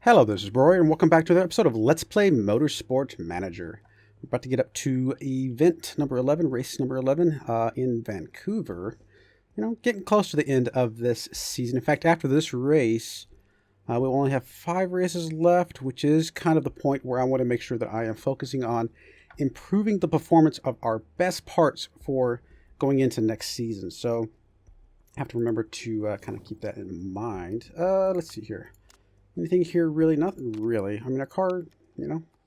Hello, this is Broyar, and welcome back to another episode of Let's Play Motorsport Manager. We're about to get up to event number 11, race number 11 in Vancouver. You know, getting close to the end of this season. In fact, after this race, we'll only have 5 races left, which is kind of the point where I want to make sure that I am focusing on improving the performance of our best parts for going into next season. So, I have to remember to kind of keep that in mind. Let's see here. Anything here really? Nothing really. I mean, our car,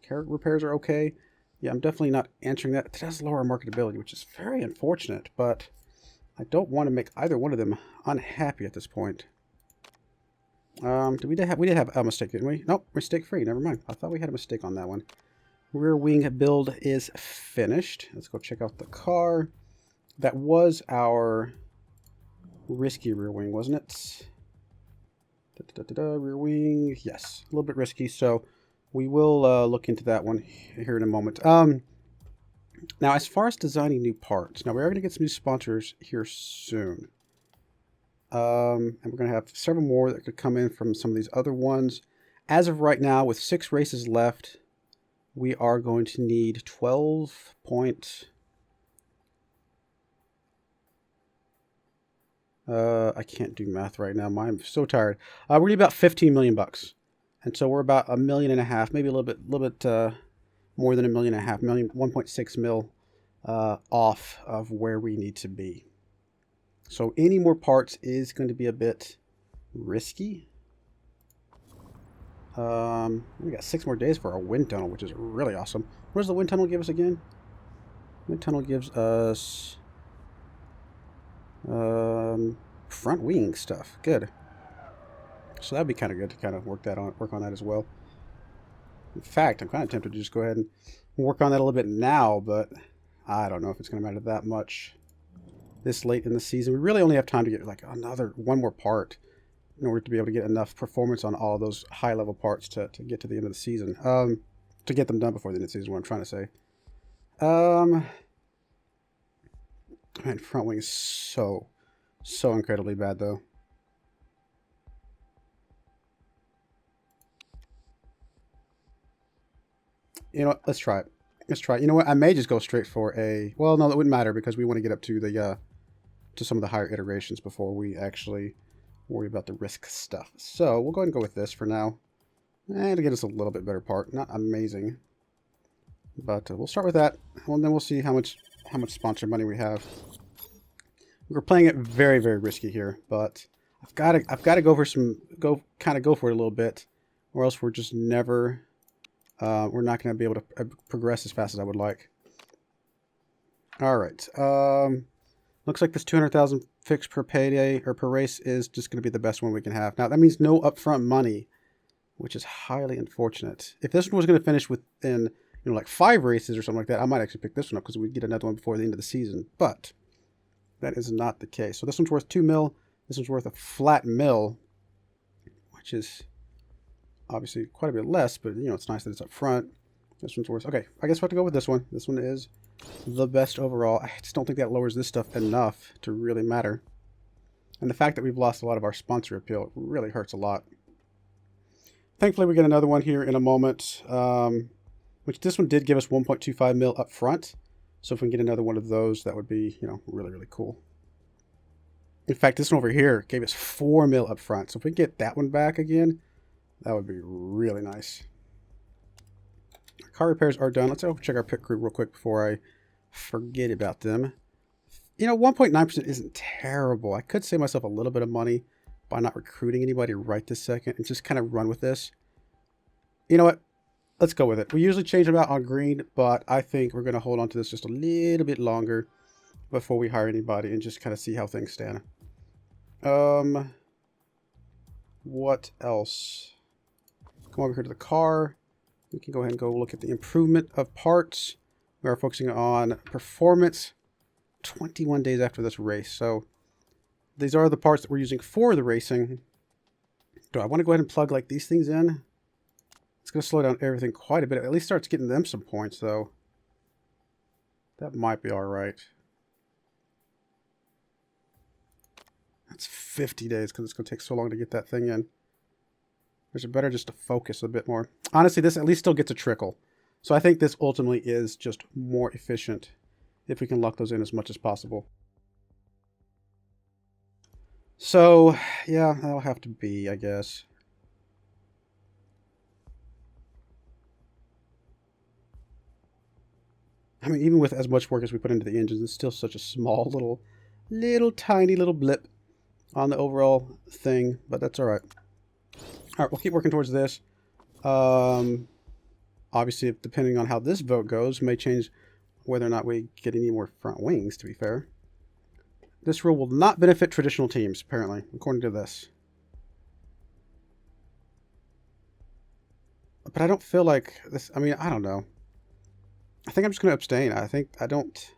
car repairs are okay. Yeah, I'm definitely not answering that. It does lower marketability, which is very unfortunate, but I don't want to make either one of them unhappy at this point. We did have a mistake, didn't we? Nope, mistake free. Never mind. I thought we had a mistake on that one. Rear wing build is finished. Let's go check out the car. That was our risky rear wing, wasn't it? Rear wing, yes, a little bit risky, so we will look into that one here in a moment. Now, as far as designing new parts, now we are going to get some new sponsors here soon. And we're going to have several more that could come in from some of these other ones. As of right now, with 6 races left, we are going to need 12 point... I can't do math right now. I'm so tired. We're gonna be about 15 million bucks, and so we're about $1.5 million, maybe a little bit more than $1.5 million, 1.6 mil off of where we need to be. So any more parts is going to be a bit risky. We got 6 more days for our wind tunnel, which is really awesome. What does the wind tunnel give us again? Wind tunnel gives us front wing stuff. Good. So that'd be kind of good to kind of work on that as well. In fact, I'm kind of tempted to just go ahead and work on that a little bit now, but I don't know if it's going to matter that much this late in the season. We really only have time to get like one more part in order to be able to get enough performance on all of those high level parts to get to the end of the season. To get them done before the end of the season, what I'm trying to say. Man, front wing is so incredibly bad, though. You know what? Let's try it. Let's try it. You know what? I may just go straight for a... Well, no, that wouldn't matter because we want to get up to the to some of the higher iterations before we actually worry about the risk stuff. So we'll go ahead and go with this for now. And to get us a little bit better part. Not amazing. But we'll start with that. Well, then we'll see how much sponsor money we have. We're playing it very, very risky here, but I've got to go for it a little bit, or else we're just never, we're not going to be able to progress as fast as I would like. All right. Looks like this 200,000 fixed per payday or per race is just going to be the best one we can have. Now that means no upfront money, which is highly unfortunate. If this one was going to finish within, like 5 races or something like that, I might actually pick this one up because we'd get another one before the end of the season. But that is not the case. So this one's worth 2 mil. This one's worth a flat mil, which is obviously quite a bit less, but it's nice that it's up front. This one's worth... Okay, I guess we'll have to go with this one. This one is the best overall. I just don't think that lowers this stuff enough to really matter. And the fact that we've lost a lot of our sponsor appeal really hurts a lot. Thankfully, we get another one here in a moment, which this one did give us 1.25 mil up front. So if we can get another one of those, that would be, really, really cool. In fact, this one over here gave us 4 mil up front. So if we can get that one back again, that would be really nice. Our car repairs are done. Let's go check our pit crew real quick before I forget about them. 1.9% isn't terrible. I could save myself a little bit of money by not recruiting anybody right this second and just kind of run with this. You know what? Let's go with it. We usually change them out on green, but I think we're going to hold on to this just a little bit longer before we hire anybody and just kind of see how things stand. What else? Come over here to the car. We can go ahead and go look at the improvement of parts. We are focusing on performance 21 days after this race. So these are the parts that we're using for the racing. Do I want to go ahead and plug like these things in? It's going to slow down everything quite a bit. At least starts getting them some points, though. That might be all right. That's 50 days because it's going to take so long to get that thing in. Or is it better just to focus a bit more? Honestly, this at least still gets a trickle. So I think this ultimately is just more efficient if we can lock those in as much as possible. So, yeah, that'll have to be, I guess. I mean, even with as much work as we put into the engines, it's still such a small little tiny little blip on the overall thing, but that's all right. All right, we'll keep working towards this. Obviously, depending on how this vote goes, may change whether or not we get any more front wings, to be fair. This rule will not benefit traditional teams, apparently, according to this. But I don't feel like this, I mean, I don't know. I think I'm just going to abstain. I don't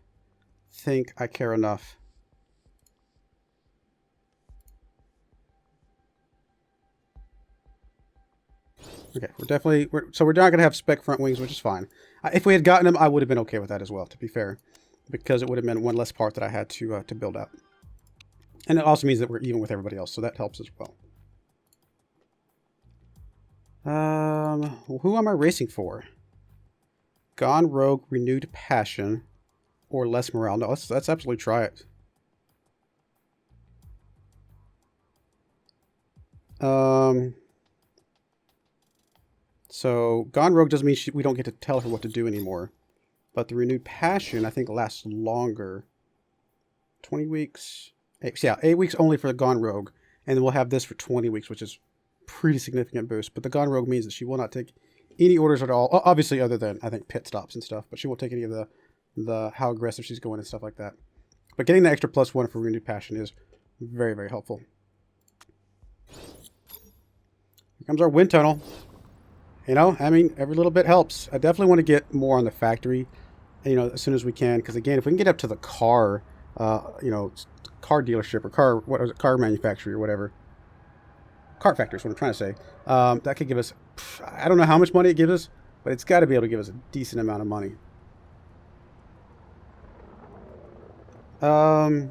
think I care enough. Okay, so we're not going to have spec front wings, which is fine. If we had gotten them, I would have been okay with that as well, to be fair, because it would have been one less part that I had to build out. And it also means that we're even with everybody else, so that helps as well. Who am I racing for? Gone Rogue, Renewed Passion, or Less Morale? No, let's absolutely try it. So Gone Rogue doesn't mean we don't get to tell her what to do anymore. But the Renewed Passion, I think, lasts longer. 20 weeks. 8 weeks only for the Gone Rogue. And then we'll have this for 20 weeks, which is pretty significant boost. But the Gone Rogue means that she will not take any orders at all. Obviously, other than, I think, pit stops and stuff. But she won't take any of the how aggressive she's going and stuff like that. But getting the extra +1 for Renewed Passion is very, very helpful. Here comes our wind tunnel. You know, I mean, every little bit helps. I definitely want to get more on the factory, you know, as soon as we can. Because, again, if we can get up to the car, you know, car dealership or car manufacturer or whatever. Car factory is what I'm trying to say. That could give us, I don't know how much money it gives us, but it's got to be able to give us a decent amount of money. I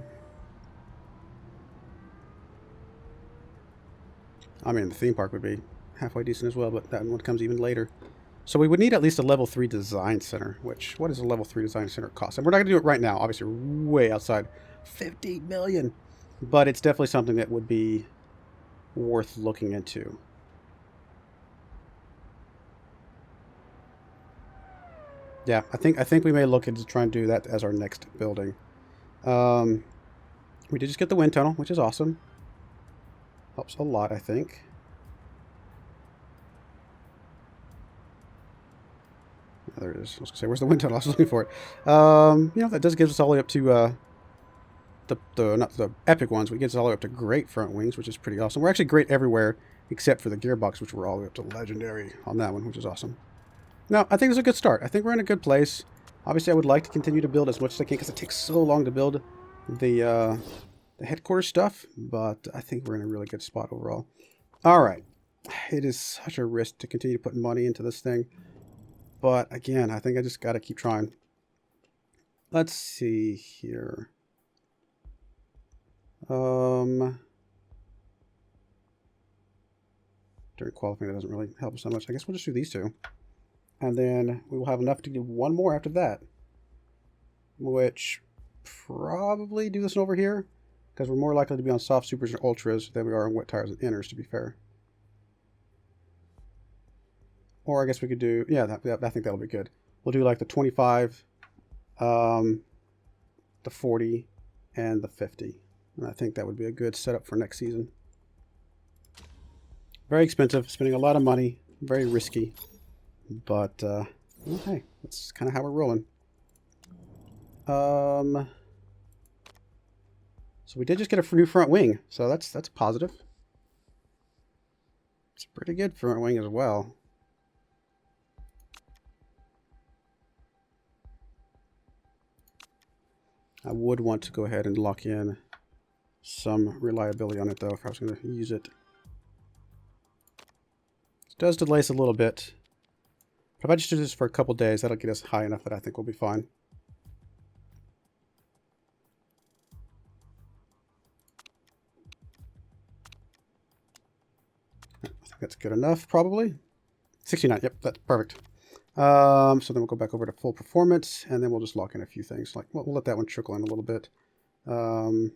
mean, the theme park would be halfway decent as well, but that one comes even later. So we would need at least a level 3 design center, which, what does a level 3 design center cost? And we're not going to do it right now. Obviously, we're way outside 50 million. But it's definitely something that would be worth looking into. Yeah, I think we may look into trying to do that as our next building. We did just get the wind tunnel, which is awesome. Helps a lot, I think. There it is. I was gonna say, where's the wind tunnel? I was looking for it. You know, that does give us all the way up to not the epic ones, but it gets us all the way up to great front wings, which is pretty awesome. We're actually great everywhere except for the gearbox, which we're all the way up to legendary on that one, which is awesome. No, I think it's a good start. I think we're in a good place. Obviously, I would like to continue to build as much as I can because it takes so long to build the headquarters stuff, but I think we're in a really good spot overall. All right. It is such a risk to continue putting money into this thing. But again, I think I just got to keep trying. Let's see here. During qualifying, that doesn't really help us that much. I guess we'll just do these two. And then we will have enough to do one more after that. Which, probably do this one over here. Because we're more likely to be on soft supers and ultras than we are on wet tires and inners, to be fair. Or I guess we could do, yeah, I think that'll be good. We'll do like the 25, the 40, and the 50. And I think that would be a good setup for next season. Very expensive, spending a lot of money, very risky. But, okay, that's kind of how we're rolling. So we did just get a new front wing, so that's positive. It's a pretty good front wing as well. I would want to go ahead and lock in some reliability on it, though, if I was going to use it. It does delay us a little bit. But if I just do this for a couple days, that'll get us high enough that I think we'll be fine. I think that's good enough, probably. 69, yep, that's perfect. So then we'll go back over to full performance, and then we'll just lock in a few things. Like, we'll let that one trickle in a little bit. Oh,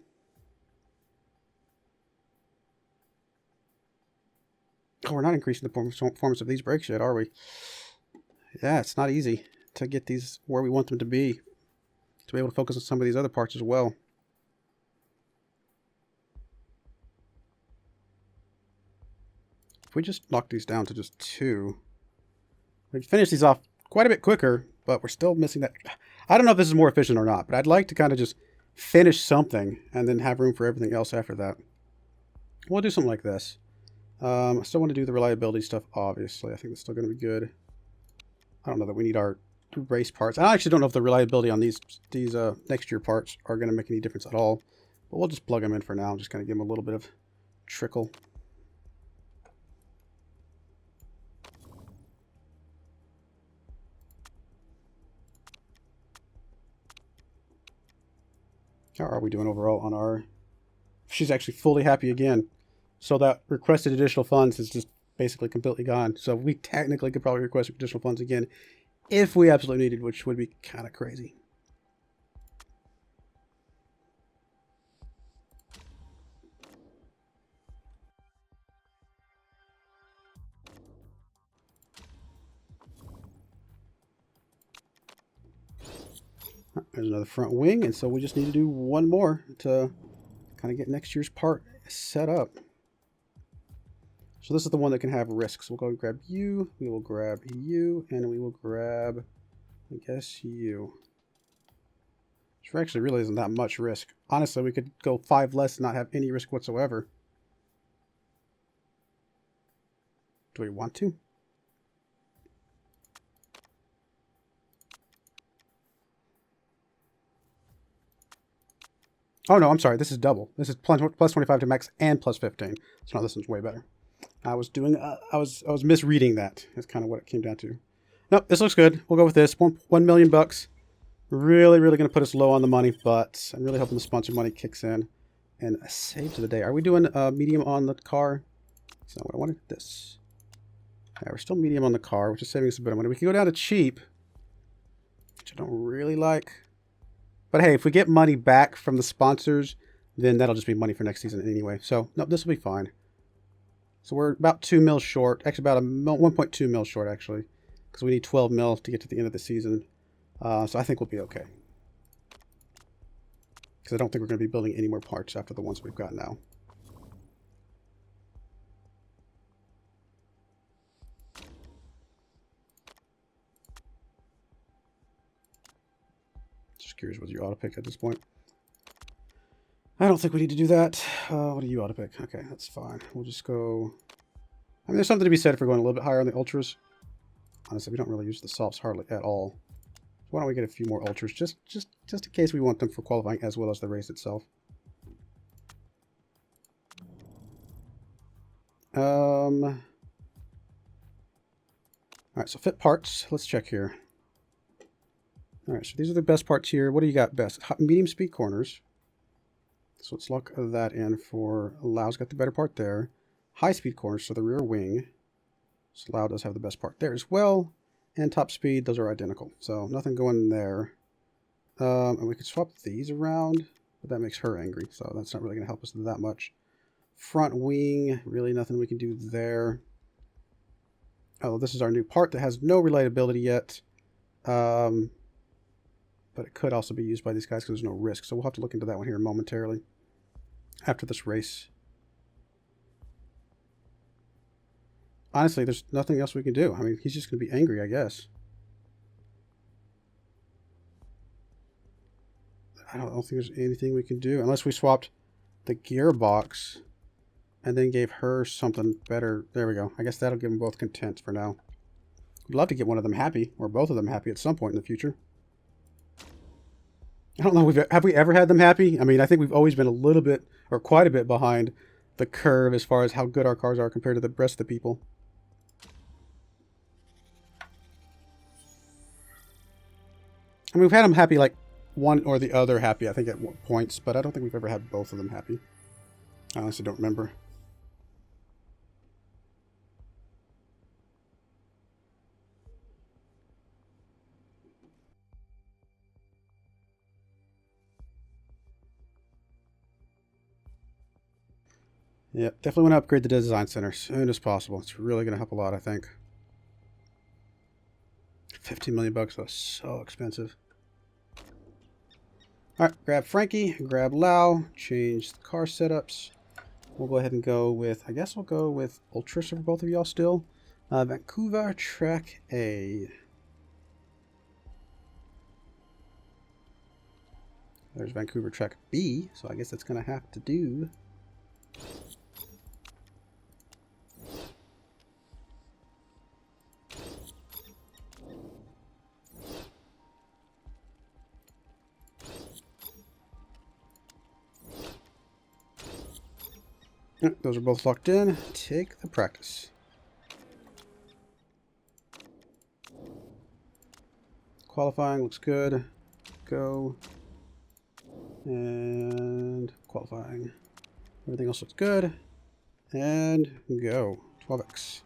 we're not increasing the performance of these brakes yet, are we? Yeah, it's not easy to get these where we want them to be able to focus on some of these other parts as well. If we just knock these down to just 2, we can finish these off quite a bit quicker, but we're still missing that. I don't know if this is more efficient or not, but I'd like to kind of just finish something and then have room for everything else after that. We'll do something like this. I still want to do the reliability stuff, obviously. I think it's still going to be good. I don't know that we need our race parts. I actually don't know if the reliability on these next year parts are going to make any difference at all. But we'll just plug them in for now. Just kind of give them a little bit of trickle. How are we doing overall on our... She's actually fully happy again. So that requested additional funds is just basically completely gone. So we technically could probably request additional funds again if we absolutely needed, which would be kind of crazy. There's another front wing, and so we just need to do one more to kind of get next year's part set up. So this is the one that can have risks. We'll go and grab you, we will grab you, and we will grab, I guess, you. Which actually really isn't that much risk. Honestly, we could go 5 less and not have any risk whatsoever. Do we want to? Oh no, I'm sorry. This is double. This is plus 25 to max and plus 15. So no, this one's way better. I was misreading that. That's kind of what it came down to. Nope, this looks good. We'll go with this. $1 million. Really going to put us low on the money, but I'm really hoping the sponsor money kicks in and a save to the day. Are we doing medium on the car? That's not what I wanted. This. Yeah, we're still medium on the car, which is saving us a bit of money. We can go down to cheap, which I don't really like. But hey, if we get money back from the sponsors, then that'll just be money for next season anyway. So, no, this will be fine. So we're about 2 mil short. Actually, about 1.2 mil short, actually. Because we need 12 mil to get to the end of the season. So I think we'll be okay. Because I don't think we're going to be building any more parts after the ones we've got now. Just curious what you auto pick at this point. I don't think we need to do that. What do you auto pick? Okay, that's fine. We'll just go... I mean, there's something to be said for going a little bit higher on the ultras. Honestly, we don't really use the softs hardly at all. Why don't we get a few more ultras, just in case we want them for qualifying as well as the race itself. All right, so fit parts. Let's check here. All right, so these are the best parts here. What do you got best? Medium speed corners. So let's lock that in for Lau's got the better part there. High speed corners, so the rear wing. So Lau does have the best part there as well. And top speed, those are identical. So nothing going there. And we could swap these around, but that makes her angry. So that's not really going to help us that much. Front wing, really nothing we can do there. Oh, this is our new part that has no relatability yet. But it could also be used by these guys because there's no risk. So we'll have to look into that one here momentarily after this race. Honestly, there's nothing else we can do. I mean, he's just going to be angry, I guess. I don't think there's anything we can do unless we swapped the gearbox and then gave her something better. There we go. I guess that'll give them both content for now. We'd love to get one of them happy or both of them happy at some point in the future. I don't know. Have we ever had them happy? I mean, I think we've always been a little bit or quite a bit behind the curve as far as how good our cars are compared to the rest of the people. I mean, we've had them happy like one or the other happy, I think, at points, but I don't think we've ever had both of them happy. I honestly don't remember. Yeah, definitely want to upgrade the design center as soon as possible. It's really going to help a lot, I think. 15 million bucks, though, so expensive. All right, grab Frankie, grab Lau, change the car setups. We'll go ahead and go with, I guess we'll go with Ultras for both of y'all still. Vancouver Track A. There's Vancouver Track B, so I guess that's going to have to do. Yep, those are both locked in. Take the practice. Qualifying looks good. Go. And qualifying. Everything else looks good. And go. 12x.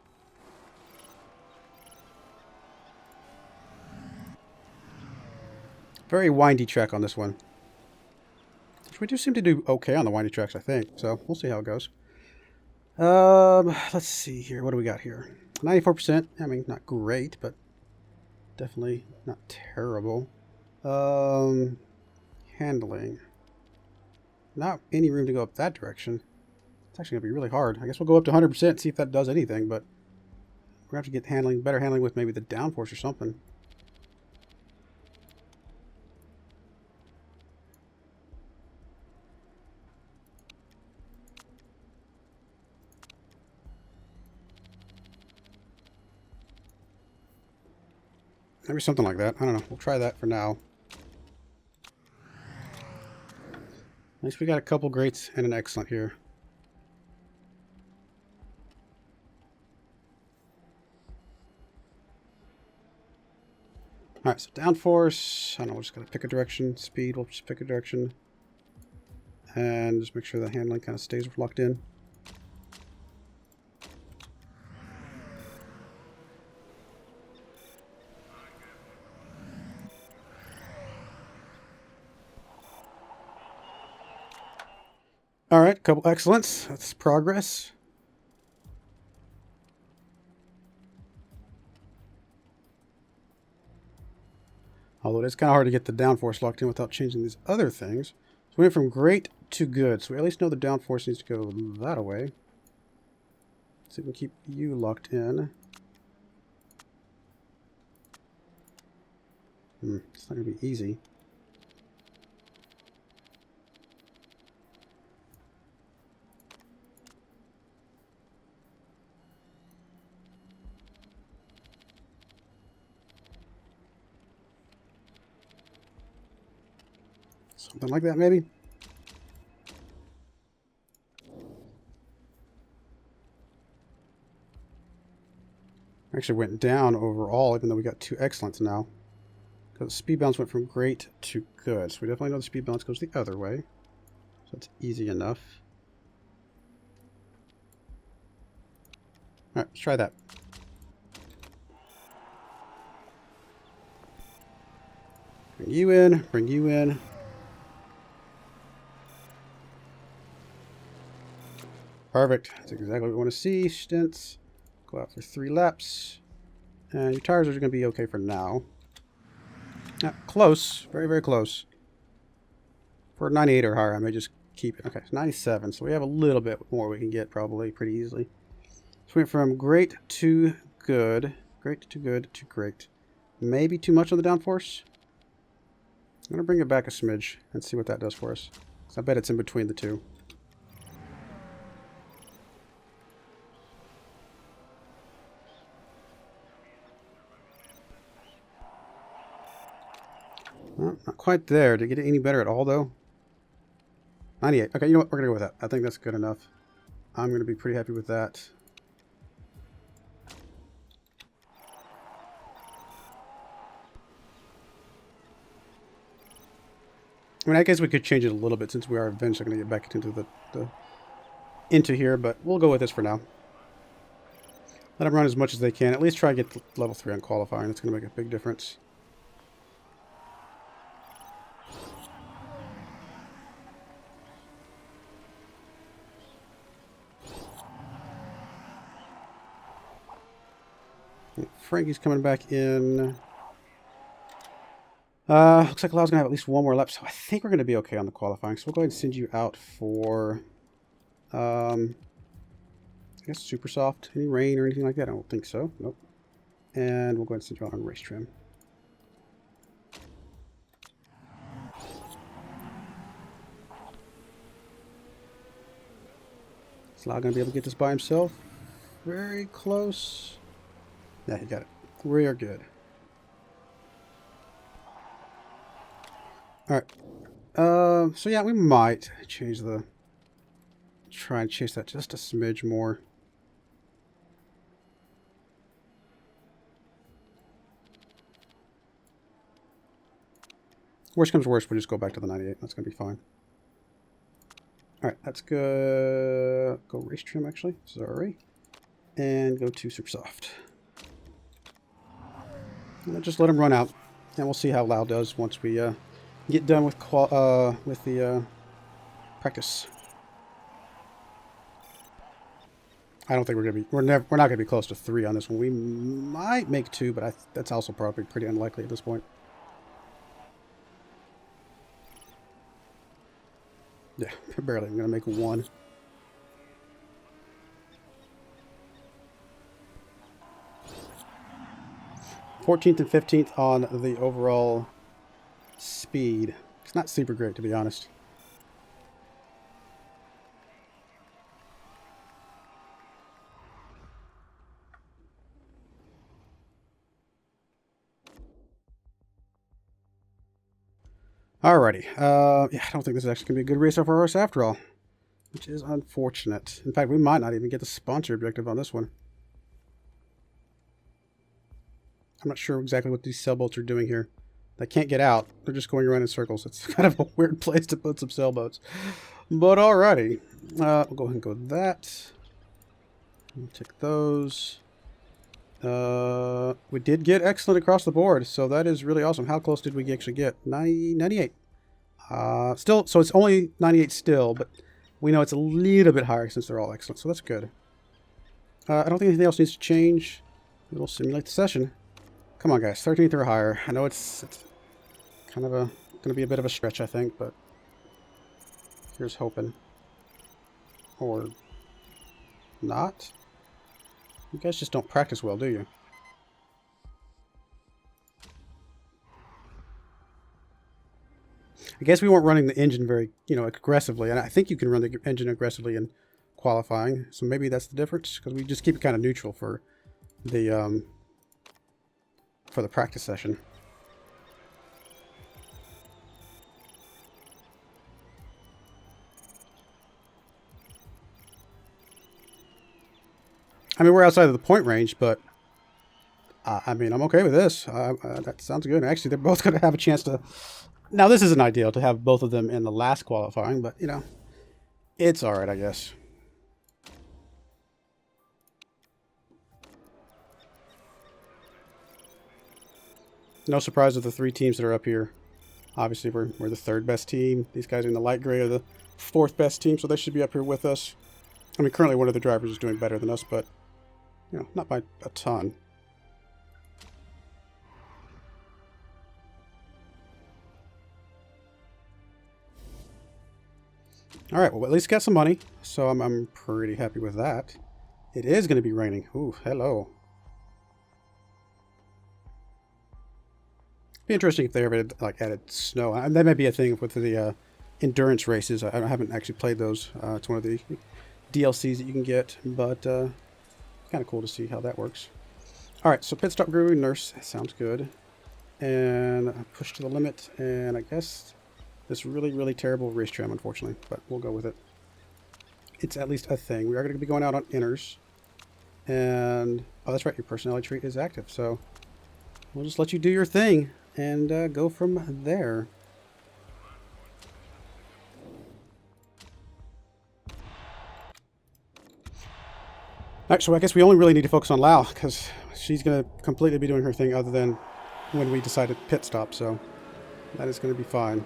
Very windy track on this one. Which we do seem to do okay on the windy tracks, I think. So we'll see how it goes. Let's see here. What do we got here? 94%. I mean, not great, but definitely not terrible. Handling. Not any room to go up that direction. It's actually going to be really hard. I guess we'll go up to 100%, see if that does anything, but we're going to have to get better handling with maybe the downforce or something. Maybe something like that. I don't know. We'll try that for now. At least we got a couple greats and an excellent here. Alright, so downforce. I don't know, we're just going to pick a direction. Speed, we'll just pick a direction. And just make sure the handling kind of stays locked in. Alright, a couple excellents. That's progress. Although it is kind of hard to get the downforce locked in without changing these other things. So we went from great to good. So we at least know the downforce needs to go that away. So we can keep you locked in. It's not going to be easy. Something like that, maybe. Actually went down overall, even though we got 2 excellents now. Because the speed balance went from great to good. So we definitely know the speed balance goes the other way. So it's easy enough. Alright, let's try that. Bring you in, bring you in. Perfect. That's exactly what we want to see. Stints. Go out for 3 laps. And your tires are going to be okay for now. Close. Very, very close. For 98 or higher, I may just keep it. Okay, it's 97. So we have a little bit more we can get probably pretty easily. So we went from great to good. Great to good to great. Maybe too much on the downforce. I'm going to bring it back a smidge and see what that does for us. So I bet it's in between the two. Well, not quite there. Did it get any better at all, though? 98. Okay, you know what? We're going to go with that. I think that's good enough. I'm going to be pretty happy with that. I mean, I guess we could change it a little bit since we are eventually going to get back into into here, but we'll go with this for now. Let them run as much as they can. At least try to get to level 3 on qualifying. That's going to make a big difference. Frankie's coming back in. Looks like Lau's going to have at least one more lap, so I think we're going to be okay on the qualifying. So we'll go ahead and send you out for, I guess, super soft. Any rain or anything like that? I don't think so. Nope. And we'll go ahead and send you out on race trim. Is Lau going to be able to get this by himself? Very close. Yeah, he got it. We are good. Alright. So yeah, we might change the... Try and chase that just a smidge more. Worst comes worst, we'll just go back to the 98. That's going to be fine. Alright, let's go race trim, actually. Sorry. And go to super soft. And just let him run out. And we'll see how Lau does once we get done with the practice. I don't think we're gonna be we're not gonna be close to 3 on this one. We might make 2, but that's also probably pretty unlikely at this point. Yeah, barely. I'm gonna make 1. '14th and 15th on the overall speed. It's not super great, to be honest. Alrighty. Yeah, I don't think this is actually going to be a good race for us after all, which is unfortunate. In fact, we might not even get the sponsor objective on this one. I'm not sure exactly what these sailboats are doing here. They can't get out. They're just going around in circles. It's kind of a weird place to put some sailboats. But alrighty. We'll go ahead and go with that. We'll take those. We did get excellent across the board, so that is really awesome. How close did we actually get? 98. Still, so it's only 98 still, but we know it's a little bit higher since they're all excellent, so that's good. I don't think anything else needs to change. We'll simulate the session. Come on, guys, 13th or higher. I know it's kind of going to be a bit of a stretch, I think, but here's hoping. Or not. You guys just don't practice well, do you? I guess we weren't running the engine very, aggressively, and I think you can run the engine aggressively in qualifying, so maybe that's the difference, because we just keep it kind of neutral for the practice session. I mean, we're outside of the point range, but I mean, I'm okay with this. That sounds good. Actually, they're both going to have a chance to... Now, this isn't ideal to have both of them in the last qualifying, but, it's all right, I guess. No surprise of the 3 teams that are up here. Obviously, we're the 3rd best team. These guys in the light gray are the 4th best team, so they should be up here with us. I mean, currently one of the drivers is doing better than us, but, not by a ton. All right, well, at least got some money, so I'm pretty happy with that. It is going to be raining. Ooh, hello. It'd be interesting if they ever added snow. And that may be a thing with the endurance races. I haven't actually played those. It's one of the DLCs that you can get, but kind of cool to see how that works. All right, so pit stop groovy nurse sounds good, and push to the limit, and I guess this really terrible race trim, unfortunately, but we'll go with it. It's at least a thing. We are going to be going out on inners, and oh, that's right, your personality trait is active, so we'll just let you do your thing and go from there. Alright, so I guess we only really need to focus on Lau, because she's going to completely be doing her thing other than when we decide to pit stop, so that is going to be fine.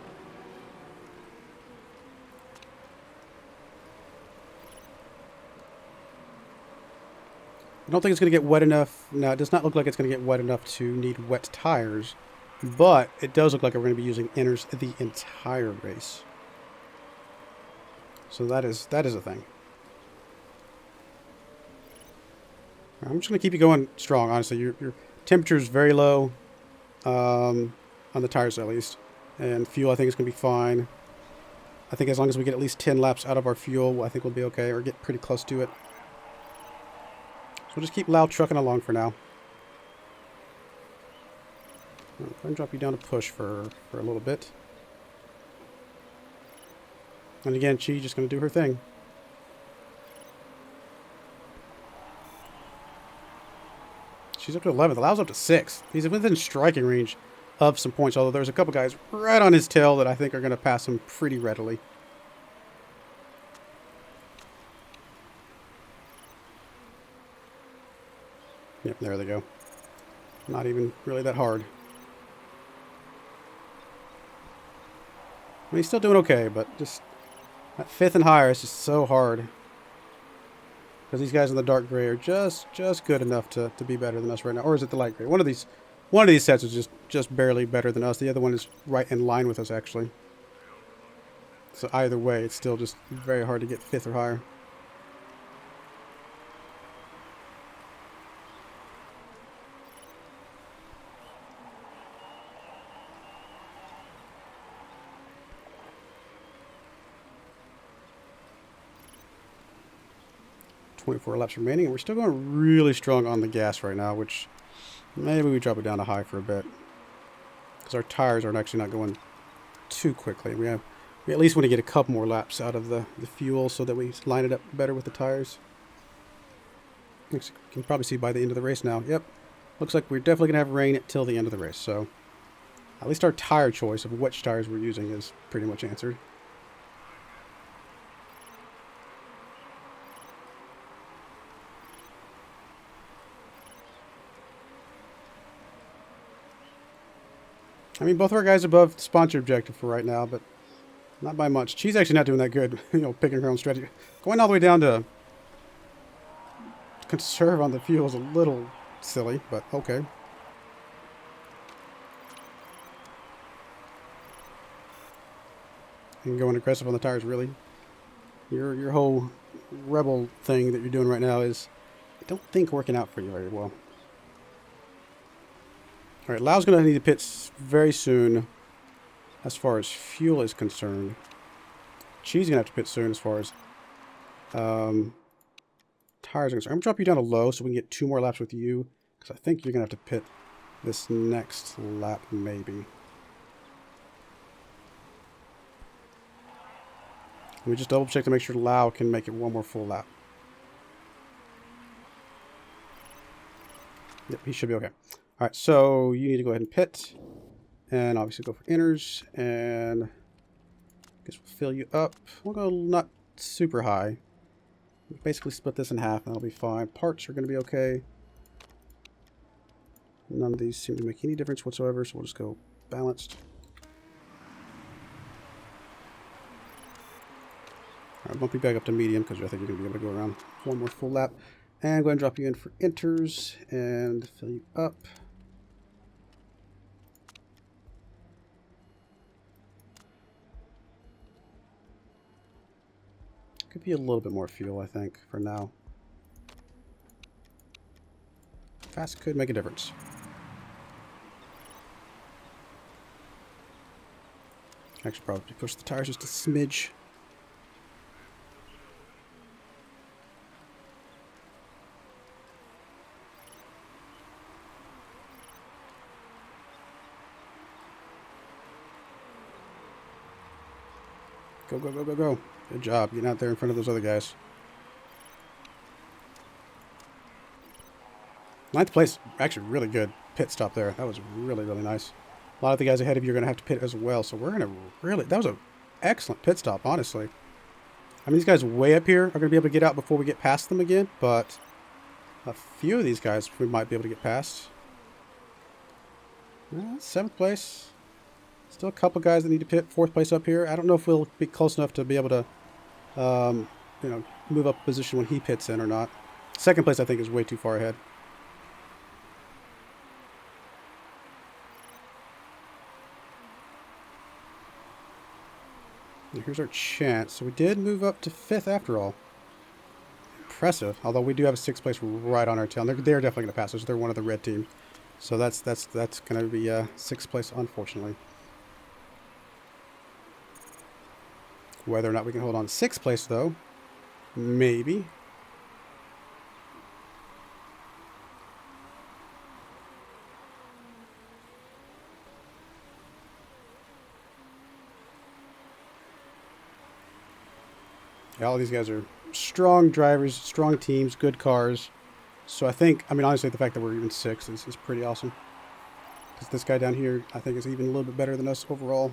I don't think it's going to get wet enough. No, it does not look like it's going to get wet enough to need wet tires. But it does look like we're going to be using inners the entire race. So that is a thing. I'm just going to keep you going strong, honestly. Your temperature is very low, on the tires at least. And fuel, I think, is going to be fine. I think as long as we get at least 10 laps out of our fuel, I think we'll be okay, or get pretty close to it. So we'll just keep loud trucking along for now. Go ahead and drop you down to push for a little bit. And again, she's just going to do her thing. She's up to 11th. Allows up to 6th. He's within striking range of some points, although there's a couple guys right on his tail that I think are going to pass him pretty readily. Yep, there they go. Not even really that hard. I mean, he's still doing okay, but just that 5th and higher is just so hard. Because these guys in the dark gray are just good enough to be better than us right now. Or is it the light gray? One of these sets is just barely better than us. The other one is right in line with us, actually. So either way, it's still just very hard to get 5th or higher. .4 laps remaining, and we're still going really strong on the gas right now, which maybe we drop it down to high for a bit, because our tires are actually not going too quickly. We at least want to get a couple more laps out of the fuel so that we line it up better with the tires. You can probably see by the end of the race now. Yep, looks like we're definitely going to have rain till the end of the race, so at least our tire choice of which tires we're using is pretty much answered. I mean, both of our guys above the sponsor objective for right now, but not by much. She's actually not doing that good, picking her own strategy. Going all the way down to conserve on the fuel is a little silly, but okay. And going aggressive on the tires, really. Your whole rebel thing that you're doing right now is, I don't think, working out for you very well. All right, Lau's going to need to pit very soon as far as fuel is concerned. She's going to have to pit soon as far as tires are concerned. I'm going to drop you down to low so we can get 2 more laps with you, because I think you're going to have to pit this next lap, maybe. Let me just double check to make sure Lau can make it 1 more full lap. Yep, he should be okay. All right, so you need to go ahead and pit, and obviously go for inners, and I guess we'll fill you up. We'll go not super high. We'll basically split this in half, and that'll be fine. Parts are going to be okay. None of these seem to make any difference whatsoever, so we'll just go balanced. All right, bump you back up to medium, because I think you're going to be able to go around 1 more full lap. And go ahead and drop you in for enters, and fill you up. Could be a little bit more fuel, I think, for now. Fast could make a difference. Actually, probably push the tires just a smidge. Go, go, go, go, go. Good job getting out there in front of those other guys. 9th place, actually really good pit stop there. That was really, really nice. A lot of the guys ahead of you are going to have to pit as well, so we're going to really... That was an excellent pit stop, honestly. I mean, these guys way up here are going to be able to get out before we get past them again, but a few of these guys we might be able to get past. 7th place. Still a couple guys that need to pit. 4th place up here. I don't know if we'll be close enough to be able to, move up position when he pits in or not. Second place, I think, is way too far ahead. And here's our chance. So we did move up to 5th after all. Impressive. Although we do have a 6th place right on our tail. They're definitely going to pass us. They're one of the red teams. So that's going to be 6th place, unfortunately. Whether or not we can hold on to 6th place, though, maybe. Yeah, all these guys are strong drivers, strong teams, good cars. So I think, I mean, honestly, the fact that we're even 6th is pretty awesome. Because this guy down here, I think, is even a little bit better than us overall.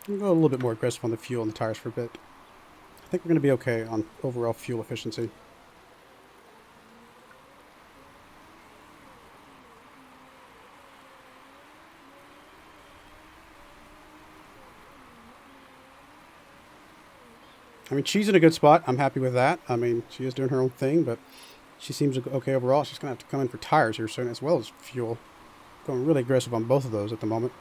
We'll go a little bit more aggressive on the fuel and the tires for a bit. I think we're going to be okay on overall fuel efficiency. I mean, she's in a good spot. I'm happy with that. I mean, she is doing her own thing, but she seems okay overall. She's going to have to come in for tires here soon as well as fuel. Going really aggressive on both of those at the moment.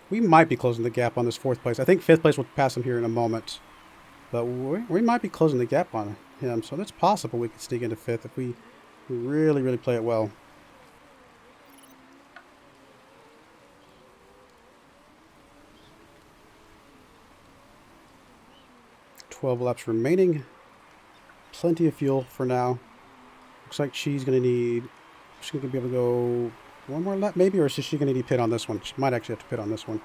We might be closing the gap on this 4th place. I think 5th place will pass him here in a moment. But we might be closing the gap on him. So that's possible we could sneak into 5th if we really, really play it well. $12 laps remaining. Plenty of fuel for now. Looks like she's going to be able to go one more lap maybe, or is she going to need pit on this one? She might actually have to pit on this one.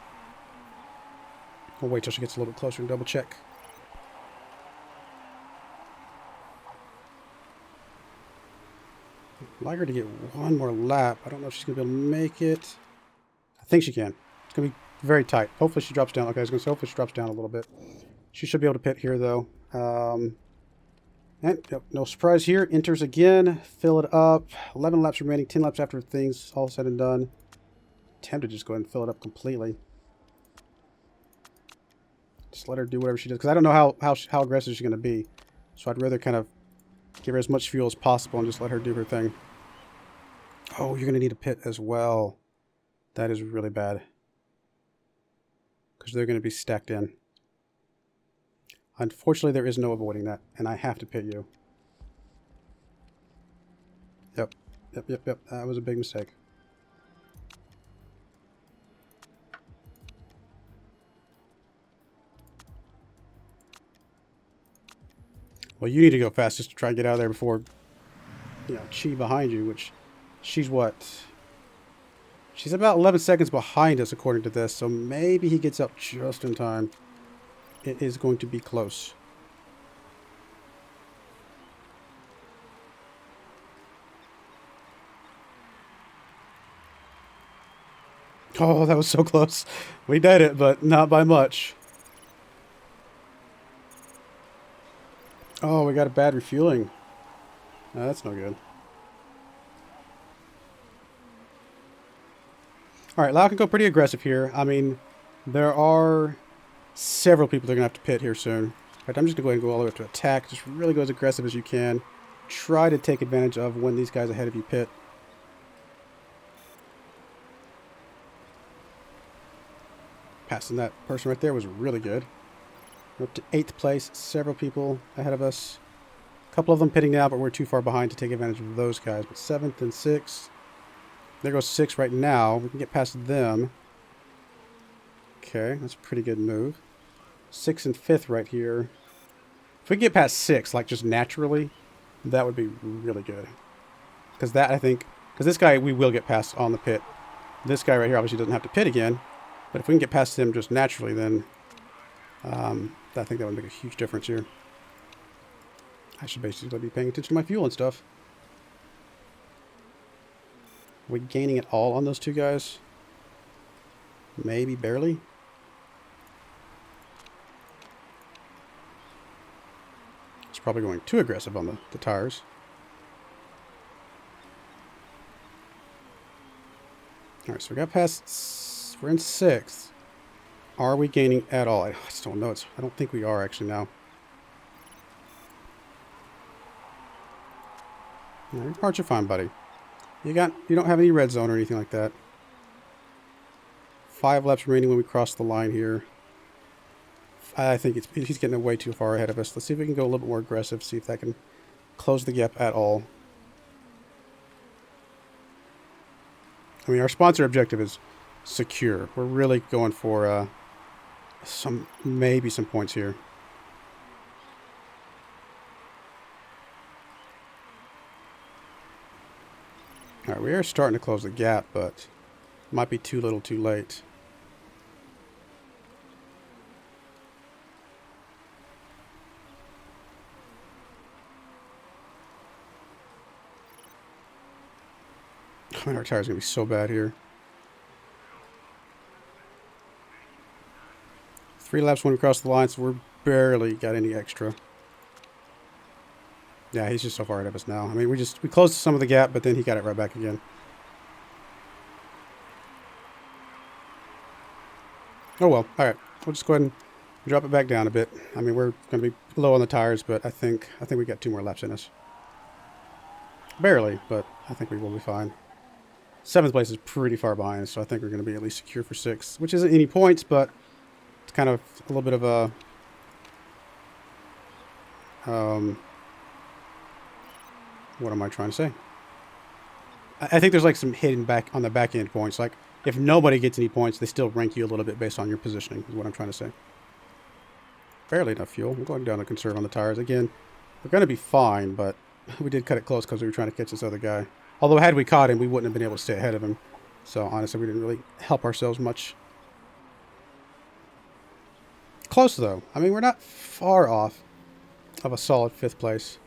We'll wait till she gets a little bit closer and double check. I'd like her to get one more lap. I don't know if she's going to be able to make it. I think she can. It's going to be very tight. Hopefully she drops down. Okay, I was going to say hopefully she drops down a little bit. She should be able to pit here, though. And yep, no surprise here. Enters again. Fill it up. 11 laps remaining. 10 laps after things all said and done. Tempted to just go ahead and fill it up completely. Just let her do whatever she does. Because I don't know how aggressive she's going to be. So I'd rather kind of give her as much fuel as possible and just let her do her thing. Oh, you're going to need a pit as well. That is really bad. Because they're going to be stacked in. Unfortunately, there is no avoiding that, and I have to pit you. Yep. That was a big mistake. Well, you need to go fast just to try and get out of there before, you know, Chi behind you, which she's what? She's about 11 seconds behind us, according to this, so maybe he gets up just in time. It is going to be close. Oh, that was so close. We did it, but not by much. Oh, we got a bad refueling. No, that's no good. Alright, Lau can go pretty aggressive here. I mean, there are several people that are going to have to pit here soon. In fact, I'm just going to go ahead and go all the way up to attack. Just really go as aggressive as you can. Try to take advantage of when these guys ahead of you pit. Passing that person right there was really good. We're up to 8th place. Several people ahead of us. A couple of them pitting now, but we're too far behind to take advantage of those guys. But 7th and 6th. There goes 6 right now. We can get past them. Okay, that's a pretty good move. 6th and 5th right here. If we get past 6, like just naturally, that would be really good. Because that, I think, because this guy we will get past on the pit. This guy right here obviously doesn't have to pit again. But if we can get past him just naturally, then I think that would make a huge difference here. I should basically be paying attention to my fuel and stuff. Are we gaining it all on those two guys? Maybe barely. It's probably going too aggressive on the tires. All right, so we got past. We're in 6th. Are we gaining at all? I just don't know. I don't think we are actually now. No, your parts are fine, buddy. You don't have any red zone or anything like that. 5 laps remaining when we cross the line here. I think he's getting way too far ahead of us. Let's see if we can go a little bit more aggressive. See if that can close the gap at all. I mean, our sponsor objective is secure. We're really going for maybe some points here. All right, we are starting to close the gap, but might be too little too late. I mean, our tire's going to be so bad here. 3 laps when we cross the line, so we're barely got any extra. Yeah, he's just so far ahead of us now. I mean, we closed some of the gap, but then he got it right back again. Oh well, all right. We'll just go ahead and drop it back down a bit. I mean, we're going to be low on the tires, but I think we got 2 more laps in us. Barely, but I think we will be fine. 7th place is pretty far behind, so I think we're going to be at least secure for 6th, which isn't any points, but it's kind of a little bit of a what am I trying to say? I think there's like some hidden on the back end points. Like if nobody gets any points, they still rank you a little bit based on your positioning, is what I'm trying to say. Barely enough fuel. We're going down to conserve on the tires. Again, we're going to be fine, but we did cut it close because we were trying to catch this other guy. Although had we caught him, we wouldn't have been able to stay ahead of him. So honestly, we didn't really help ourselves much. Close though. I mean, we're not far off of a solid 5th place.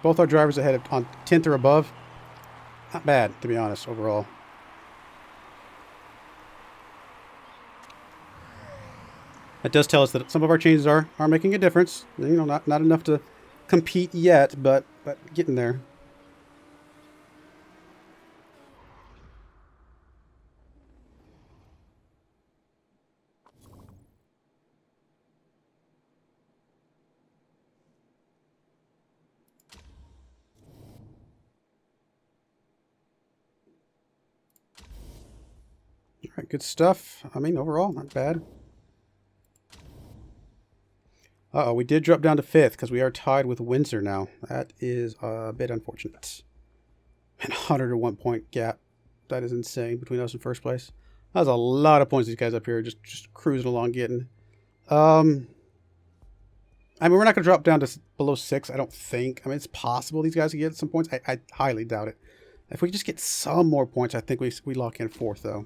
Both our drivers ahead on 10th or above. Not bad, to be honest, overall. That does tell us that some of our changes are making a difference. You know, not enough to compete yet, but getting there. All right, good stuff. I mean, overall, not bad. Uh-oh, we did drop down to 5th because we are tied with Windsor now. That is a bit unfortunate. And 101 point gap. That is insane between us and 1st place. That was a lot of points these guys up here just cruising along getting. I mean, we're not going to drop down to below 6, I don't think. I mean, it's possible these guys can get some points. I highly doubt it. If we just get some more points, I think we lock in 4th, though.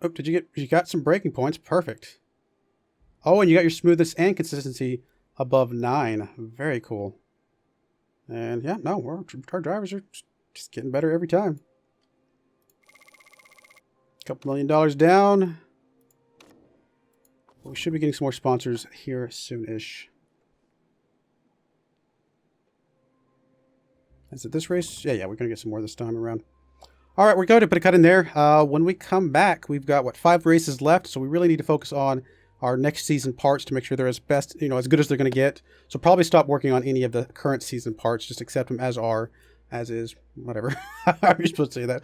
Oh, you got some braking points. Perfect. Oh, and you got your smoothness and consistency above 9. Very cool. And yeah, no, our drivers are just getting better every time. $2 million down. We should be getting some more sponsors here soon-ish. Is it this race? Yeah, we're going to get some more this time around. All right, we're going to put a cut in there. When we come back, we've got, what, 5 races left, so we really need to focus on our next season parts to make sure they're as good as they're going to get. So probably stop working on any of the current season parts, just accept them as are, as is, whatever. How you're supposed to say that.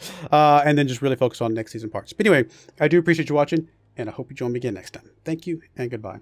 And then just really focus on next season parts. But anyway, I do appreciate you watching, and I hope you join me again next time. Thank you, and goodbye.